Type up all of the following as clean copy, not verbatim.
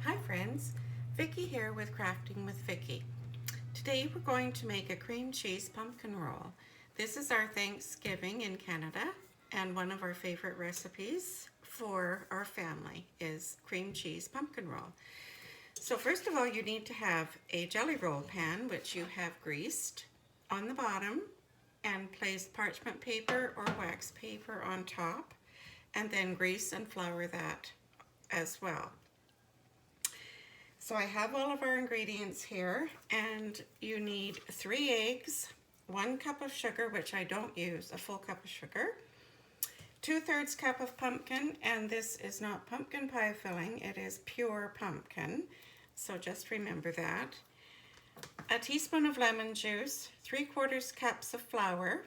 Hi friends, Vicki here with Crafting with Vicki. Today we're going to make a cream cheese pumpkin roll. This is our Thanksgiving in Canada, and one of our favorite recipes for our family is cream cheese pumpkin roll. So first of all, you need to have a jelly roll pan which you have greased on the bottom and placed parchment paper or wax paper on top, and then grease and flour that as well. So I have all of our ingredients here, and you need 3 eggs, 1 cup of sugar, which I don't use, a full cup of sugar, 2/3 cup of pumpkin, and this is not pumpkin pie filling, it is pure pumpkin, so just remember that. A teaspoon of lemon juice, 3/4 cups of flour,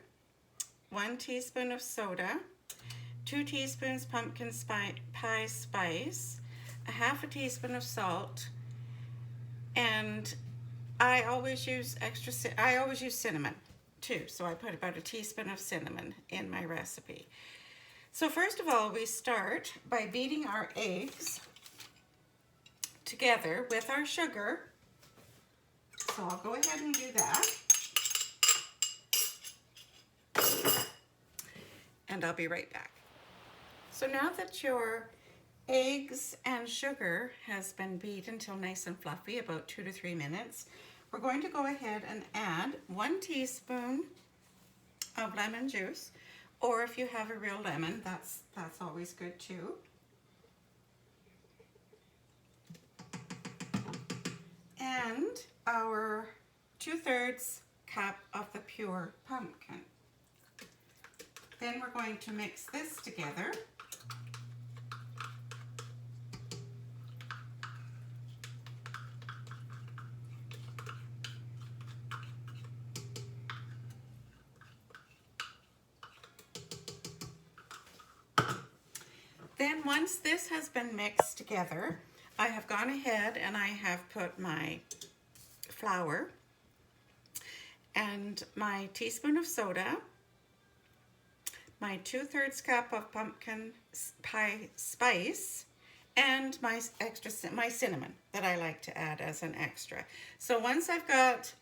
1 teaspoon of soda, 2 teaspoons pumpkin pie spice, a half a teaspoon of salt, and I always use cinnamon too, so I put about a teaspoon of cinnamon in my recipe. So first of all, we start by beating our eggs together with our sugar. So I'll go ahead and do that. And I'll be right back. So now that your eggs and sugar has been beat until nice and fluffy, about 2 to 3 minutes, we're going to go ahead and add 1 teaspoon of lemon juice, or if you have a real lemon, that's always good too. And our 2/3 cup of the pure pumpkin. Then we're going to mix this together. Then once this has been mixed together, I have gone ahead and I have put my flour and my teaspoon of soda, my 2/3 cup of pumpkin pie spice, and my cinnamon that I like to add as an extra. So once I've got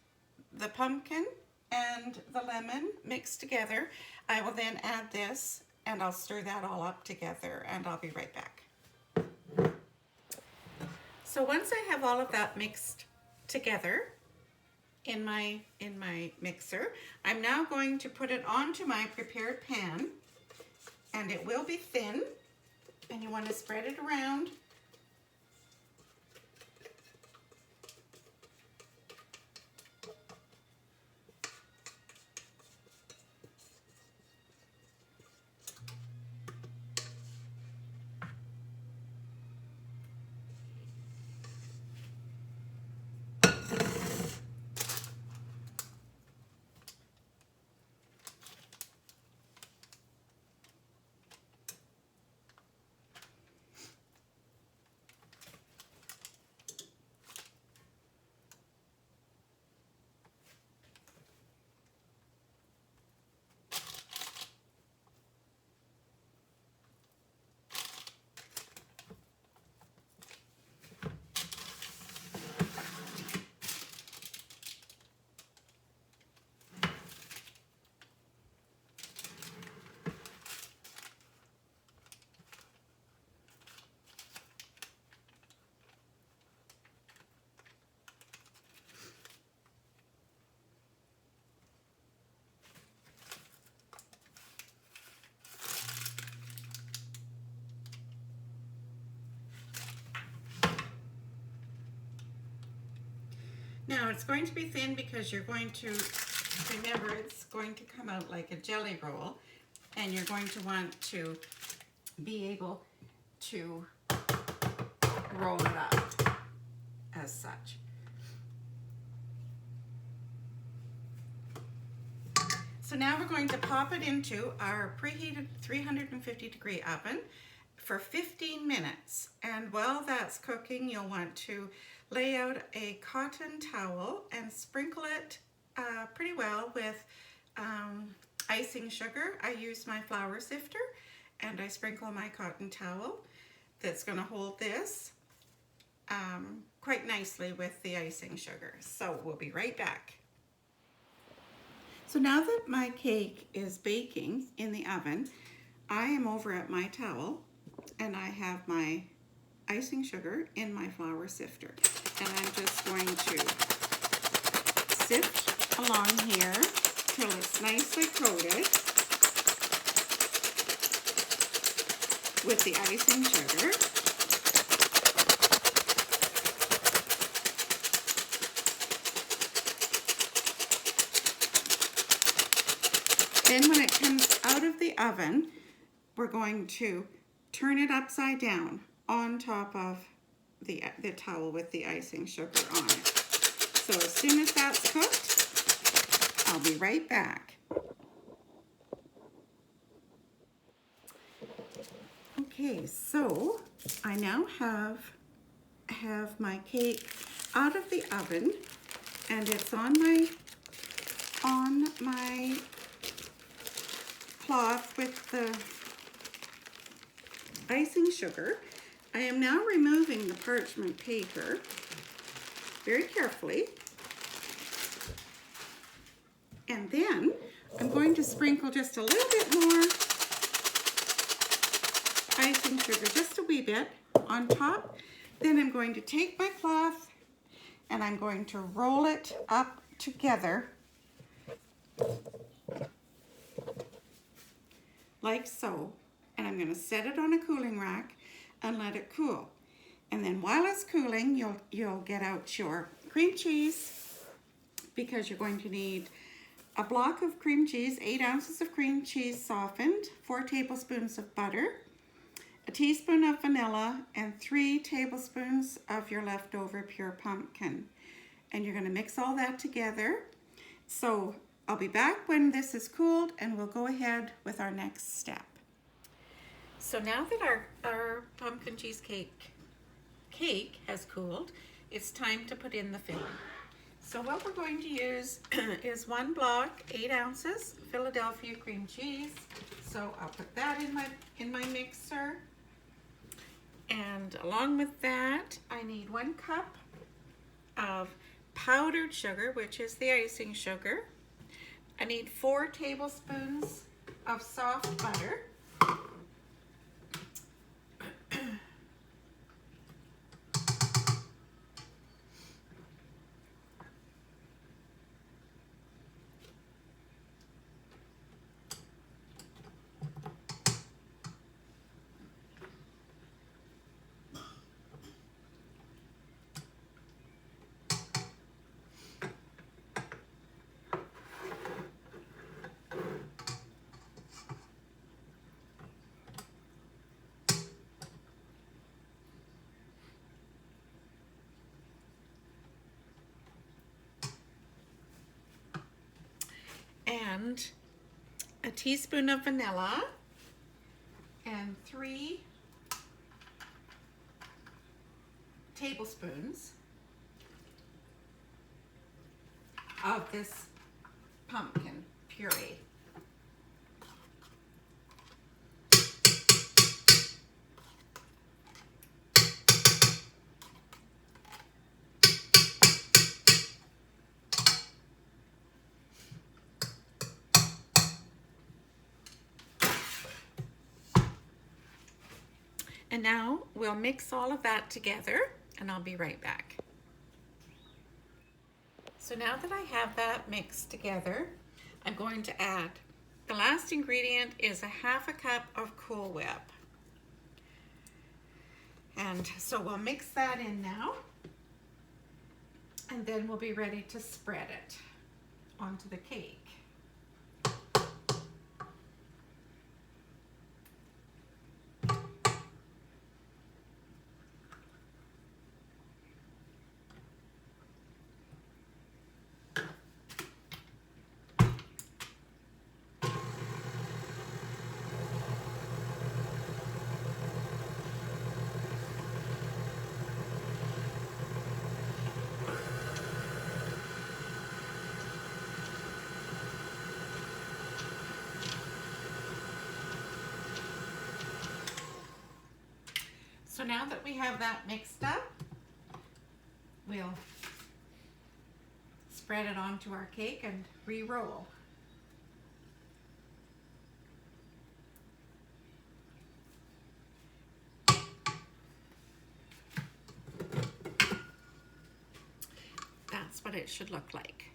the pumpkin and the lemon mixed together, I will then add this, and I'll stir that all up together, and I'll be right back. So once I have all of that mixed together in my mixer, I'm now going to put it onto my prepared pan, and it will be thin, and you want to spread it around. Now it's going to be thin because you're going to, remember, it's going to come out like a jelly roll, and you're going to want to be able to roll it up as such. So now we're going to pop it into our preheated 350-degree oven for 15 minutes. And while that's cooking, you'll want to lay out a cotton towel and sprinkle it pretty well with icing sugar. I use my flour sifter, and I sprinkle my cotton towel that's going to hold this quite nicely with the icing sugar. So we'll be right back. So now that my cake is baking in the oven, I am over at my towel and I have my icing sugar in my flour sifter. And I'm just going to sift along here till it's nicely coated with the icing sugar. Then when it comes out of the oven, we're going to turn it upside down on top of the towel with the icing sugar on it. So as soon as that's cooked, I'll be right back. Okay, so I now have my cake out of the oven and it's on my cloth with the icing sugar. I am now removing the parchment paper very carefully. And then I'm going to sprinkle just a little bit more icing sugar, just a wee bit on top. Then I'm going to take my cloth and I'm going to roll it up together like so. And I'm going to set it on a cooling rack and let it cool. And then while it's cooling, you'll get out your cream cheese, because you're going to need a block of cream cheese, 8 ounces of cream cheese softened, 4 tablespoons of butter, a teaspoon of vanilla, and 3 tablespoons of your leftover pure pumpkin. And you're going to mix all that together. So I'll be back when this is cooled and we'll go ahead with our next step. So now that our pumpkin cheesecake cake has cooled, it's time to put in the filling. So what we're going to use is 1 block, 8 ounces, Philadelphia cream cheese. So I'll put that in my mixer. And along with that, I need 1 cup of powdered sugar, which is the icing sugar. I need 4 tablespoons of soft butter. And a teaspoon of vanilla and 3 tablespoons of this pumpkin puree. And now we'll mix all of that together and I'll be right back. So now that I have that mixed together, I'm going to add, the last ingredient is a 1/2 cup of Cool Whip. And so we'll mix that in now and then we'll be ready to spread it onto the cake. So now that we have that mixed up, we'll spread it onto our cake and re-roll. That's what it should look like.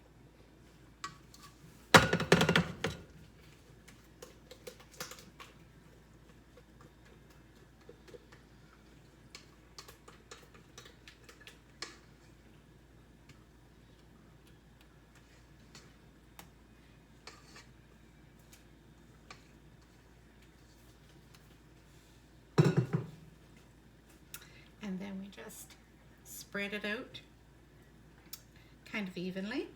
And then we just spread it out kind of evenly.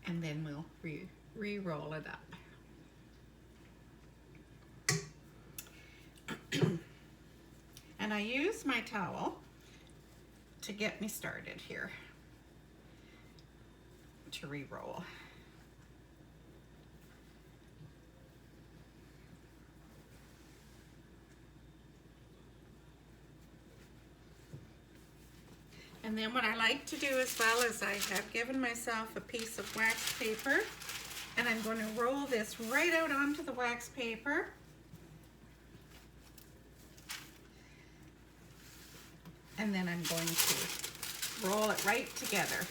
And then we'll re-roll it up. And I use my towel to get me started here to re-roll. And then what I like to do as well is I have given myself a piece of wax paper, and I'm going to roll this right out onto the wax paper. And then I'm going to roll it right together.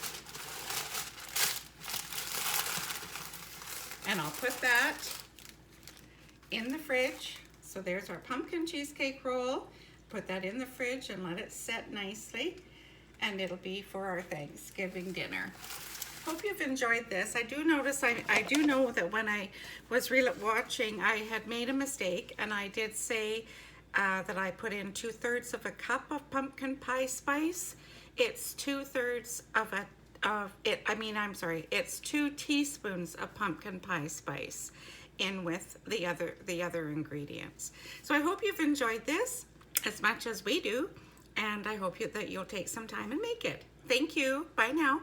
And I'll put that in the fridge. So there's our pumpkin cheesecake roll. Put that in the fridge and let it set nicely. And it'll be for our Thanksgiving dinner. Hope you've enjoyed this. I do notice, I do know that when I was watching, I had made a mistake, and I did say that I put in 2/3 of a cup of pumpkin pie spice. It's 2/3 of it's 2 teaspoons of pumpkin pie spice in with the other ingredients. So I hope you've enjoyed this as much as we do. And I hope that you'll take some time and make it. Thank you. Bye now.